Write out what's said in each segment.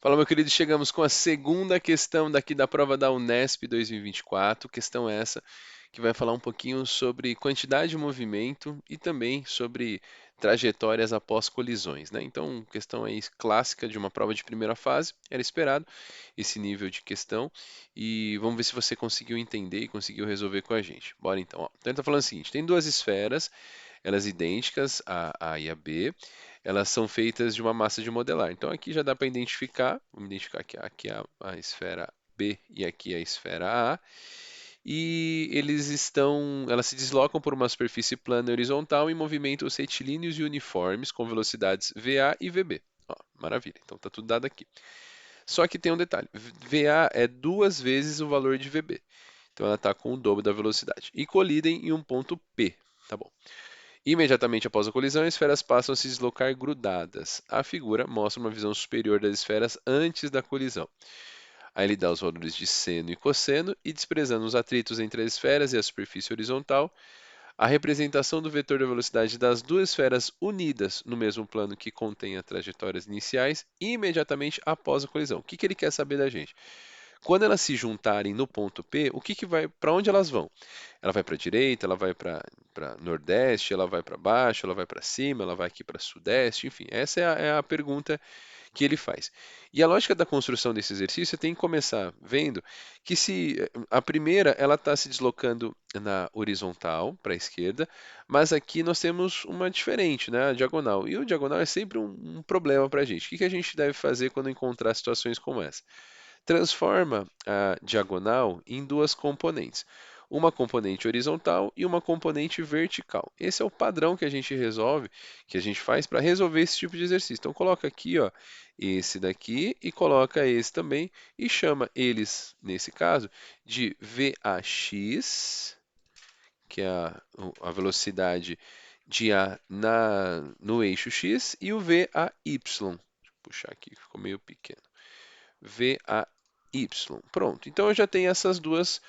Fala, meu querido, chegamos com a segunda questão daqui da prova da Unesp 2024. Questão essa que vai falar um pouquinho sobre quantidade de movimento e também sobre trajetórias após colisões, né? Então, questão aí clássica de uma prova de primeira fase, era esperado esse nível de questão e vamos ver se você conseguiu entender e conseguiu resolver com a gente. Bora então, ó. Então ele tá falando o seguinte, tem duas esferas, elas idênticas, a A e a B, elas são feitas de uma massa de modelar. Então aqui já dá para identificar, vamos identificar aqui a esfera B e aqui a esfera A, e elas se deslocam por uma superfície plana e horizontal em movimentos retilíneos e uniformes com velocidades VA e VB. Ó, maravilha, então tá tudo dado aqui. Só que tem um detalhe, VA é duas vezes o valor de VB, então ela está com o dobro da velocidade, e colidem em um ponto P, tá bom? Imediatamente após a colisão, as esferas passam a se deslocar grudadas. A figura mostra uma visão superior das esferas antes da colisão. Aí ele dá os valores de seno e cosseno e, desprezando os atritos entre as esferas e a superfície horizontal, a representação do vetor da velocidade das duas esferas unidas no mesmo plano que contém as trajetórias iniciais imediatamente após a colisão. O que ele quer saber da gente? Quando elas se juntarem no ponto P, o que que vai, para onde elas vão? Ela vai para a direita, ela vai para nordeste, ela vai para baixo, ela vai para cima, ela vai aqui para sudeste, enfim, essa é a pergunta que ele faz. E a lógica da construção desse exercício tem que começar vendo que se a primeira ela está se deslocando na horizontal para a esquerda, mas aqui nós temos uma diferente, né, a diagonal. E o diagonal é sempre um problema para a gente. O que que a gente deve fazer quando encontrar situações como essa? Transforma a diagonal em duas componentes, uma componente horizontal e uma componente vertical. Esse é o padrão que a gente resolve, que a gente faz para resolver esse tipo de exercício. Então coloca aqui, ó, esse daqui e coloca esse também e chama eles, nesse caso, de VAX, que é a velocidade de A no eixo X, e o VAY. Deixa eu puxar aqui, ficou meio pequeno. VAY. Pronto. Então eu já tenho essas duas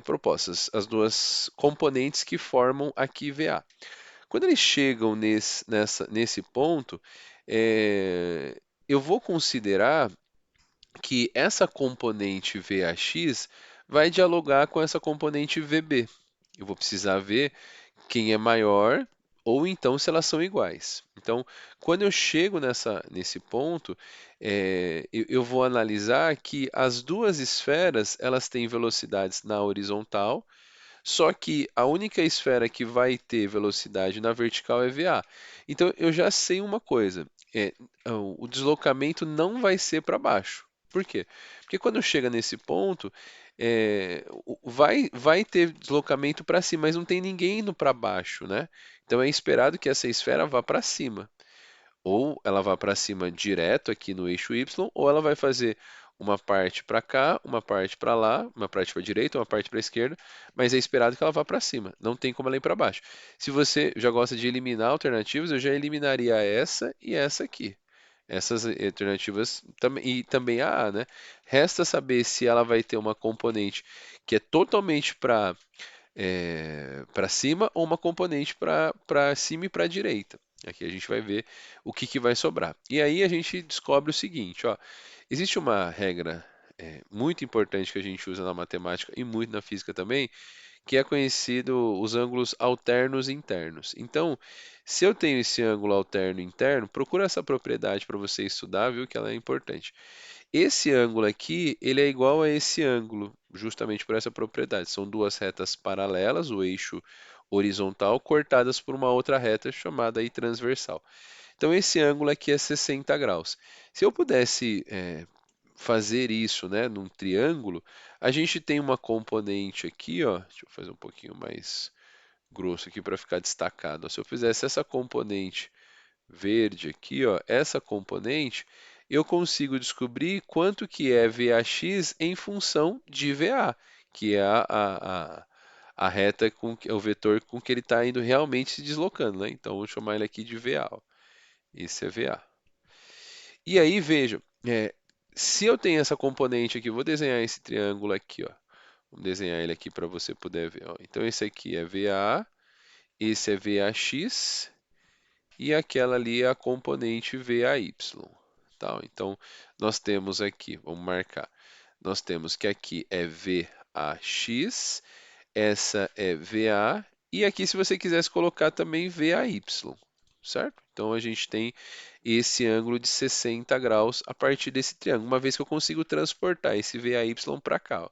propostas, as duas componentes que formam aqui VA. Quando eles chegam nesse ponto, é, eu vou considerar que essa componente VAX vai dialogar com essa componente VB. Eu vou precisar ver quem é maior ou então se elas são iguais. Então, quando eu chego nesse ponto, eu vou analisar que as duas esferas elas têm velocidades na horizontal, só que a única esfera que vai ter velocidade na vertical é VA. Então, eu já sei uma coisa: é, o deslocamento não vai ser para baixo. Por quê? Porque quando chega nesse ponto, vai ter deslocamento para cima, mas não tem ninguém indo para baixo, né? Então é esperado que essa esfera vá para cima. Ou ela vá para cima direto aqui no eixo Y, ou ela vai fazer uma parte para cá, uma parte para lá, uma parte para a direita, uma parte para a esquerda, mas é esperado que ela vá para cima. Não tem como ela ir para baixo. Se você já gosta de eliminar alternativas, eu já eliminaria essa e essa aqui. Essas alternativas e também a A, né? Resta saber se ela vai ter uma componente que é totalmente para cima ou uma componente para cima e para a direita. Aqui a gente vai ver o que vai sobrar. E aí a gente descobre o seguinte, ó, existe uma regra muito importante que a gente usa na matemática e muito na física também, que é conhecido os ângulos alternos internos. Então, se eu tenho esse ângulo alterno interno, procura essa propriedade para você estudar, viu, que ela é importante. Esse ângulo aqui, ele é igual a esse ângulo, justamente por essa propriedade. São duas retas paralelas, o eixo horizontal, cortadas por uma outra reta chamada aí transversal. Então, esse ângulo aqui é 60 graus. Se eu pudesse fazer isso, né, num triângulo, a gente tem uma componente aqui, ó, deixa eu fazer um pouquinho mais grosso aqui para ficar destacado. Ó. Se eu fizesse essa componente verde aqui, ó, essa componente, eu consigo descobrir quanto que é VAX em função de VA, que é a reta o vetor com que ele está indo realmente se deslocando, né? Então, vou chamar ele aqui de VA. Ó. Esse é VA. E aí, veja, se eu tenho essa componente aqui, vou desenhar esse triângulo aqui, ó. Vamos desenhar ele aqui para você poder ver. Ó. Então, esse aqui é VA, esse é VAX e aquela ali é a componente VAY, tal. Então, nós temos aqui, vamos marcar, nós temos que aqui é VAX, essa é VA, e aqui se você quisesse colocar também VAY, certo? Então a gente tem esse ângulo de 60 graus a partir desse triângulo, uma vez que eu consigo transportar esse VAY para cá, ó.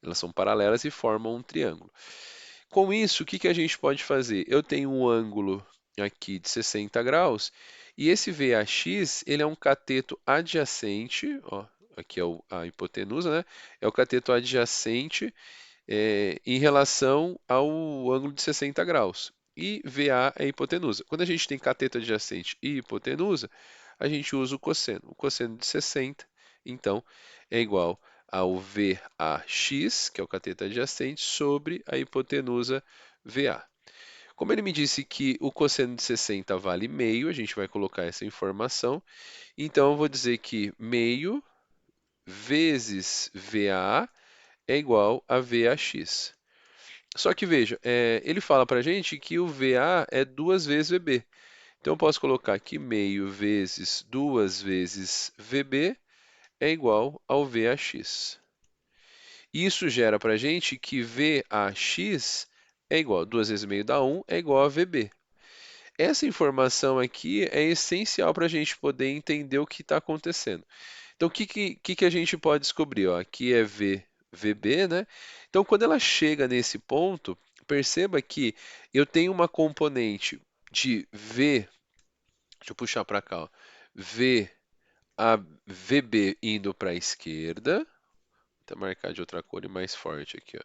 Elas são paralelas e formam um triângulo. Com isso, o que que a gente pode fazer? Eu tenho um ângulo aqui de 60 graus e esse VAX, ele é um cateto adjacente, ó, aqui é a hipotenusa, né? É o cateto adjacente em relação ao ângulo de 60 graus. E VA é a hipotenusa. Quando a gente tem cateto adjacente e hipotenusa, a gente usa o cosseno. O cosseno de 60, então, é igual ao VAX, que é o cateto adjacente, sobre a hipotenusa VA. Como ele me disse que o cosseno de 60 vale meio, a gente vai colocar essa informação. Então, eu vou dizer que meio vezes VA é igual a VAX. Só que veja, ele fala para a gente que o VA é 2 vezes VB. Então eu posso colocar que meio vezes 2 vezes VB é igual ao VAX. Isso gera para a gente que VAX é igual, 2 vezes meio dá 1, é igual a VB. Essa informação aqui é essencial para a gente poder entender o que está acontecendo. Então, o que a gente pode descobrir? Ó, aqui é VB, né? Então, quando ela chega nesse ponto, perceba que eu tenho uma componente de V, deixa eu puxar para cá, ó, VB indo para a esquerda, vou até marcar de outra cor e mais forte aqui, ó.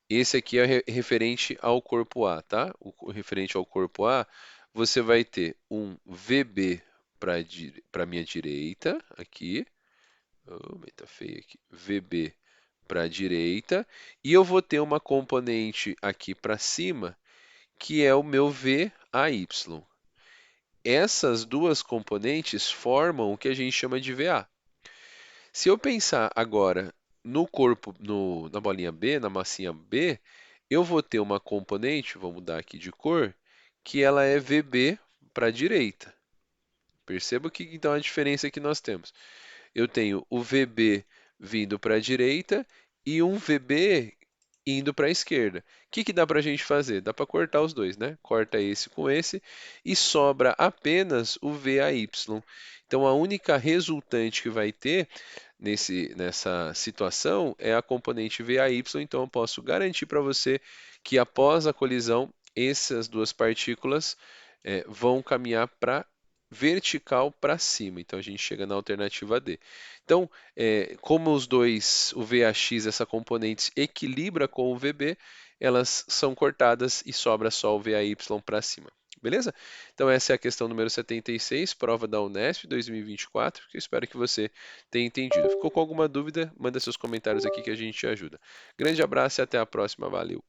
Esse aqui é referente ao corpo A, tá? O referente ao corpo A, você vai ter um VB para a minha direita, aqui. Oh, tá feio aqui. VB para a direita. E eu vou ter uma componente aqui para cima, que é o meu VAY. Essas duas componentes formam o que a gente chama de VA. Se eu pensar agora no corpo, na bolinha B, na massinha B, eu vou ter uma componente, vou mudar aqui de cor, que ela é VB para a direita. Perceba que então a diferença que nós temos. Eu tenho o VB vindo para a direita e um VB indo para a esquerda. O que dá para a gente fazer? Dá para cortar os dois, né? Corta esse com esse e sobra apenas o VAY. Então a única resultante que vai ter nessa situação é a componente VAY, então eu posso garantir para você que após a colisão, essas duas partículas vão caminhar para vertical para cima. Então a gente chega na alternativa D. Então, como os dois, o VAX, essa componente equilibra com o VB, elas são cortadas e sobra só o VAY para cima. Beleza? Então essa é a questão número 76, prova da Unesp 2024, que eu espero que você tenha entendido. Ficou com alguma dúvida? Manda seus comentários aqui que a gente te ajuda. Grande abraço e até a próxima. Valeu!